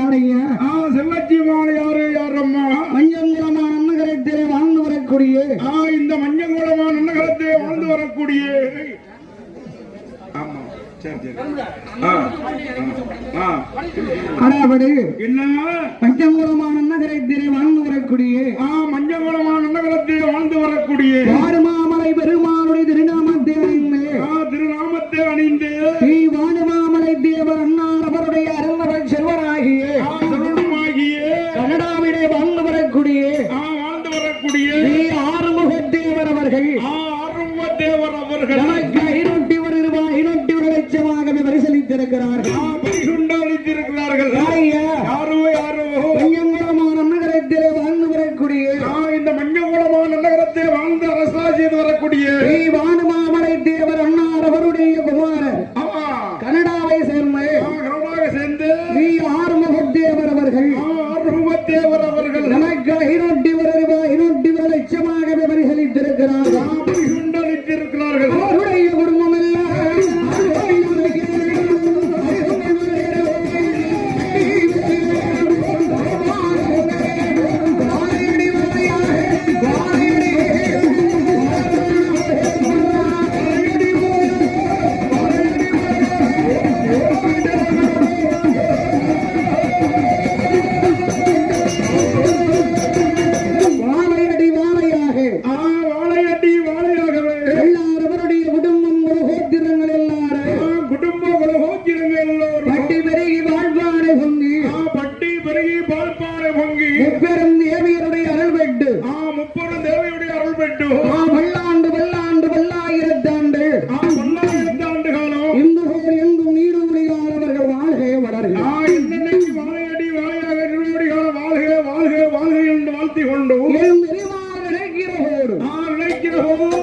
யாரைய செல்லச்சியமான யாரம்மா மஞ்சங்குளமான நகரத்திலே வாழ்ந்து வரக்கூடிய இந்த மஞ்சங்குளமான நகரத்திலே வாழ்ந்து வரக்கூடிய அதாவது என்ன மஞ்சங்குளமான நகரத்திலே வாழ்ந்து வரக்கூடிய மஞ்சங்குளமான நகரத்திலே வாழ்ந்து வரக்கூடிய வாடுமாமலை பெருமாளுடைய திருநாமத்தை அணிந்து ஸ்ரீ வாடுமாமலை தேவர் அண்ணாரவருடைய அருந்தவன் செல்வராகிய கனடாவிலே வாழ்ந்து வரக்கூடிய ஸ்ரீ ஆறுமுகத்தேவர் அவர்கள் நமக்கு 501 லட்சமாகவே பரிசளித்திருக்கிறார்கள். மஞ்சங்குளமான நகரத்திலே வாழ்ந்து வரக்கூடிய இந்த மஞ்சங்குளமான நகரத்தை வாழ்ந்து அரசா செய்து வரக்கூடிய ஸ்ரீ வாடுமாமலை தேவர் அண்ணாரவருடைய குமாரர் கனடாவை சேர்ந்து ஸ்ரீ ஆறுமுகத்தேவர் அவர்கள் நமக்கு 501 லட்சமாகவே பரிசளித்திருக்கிறார்கள். அவருடைய குடும்பம் வாழ்த்தி கொண்டு நினைக்கிற போது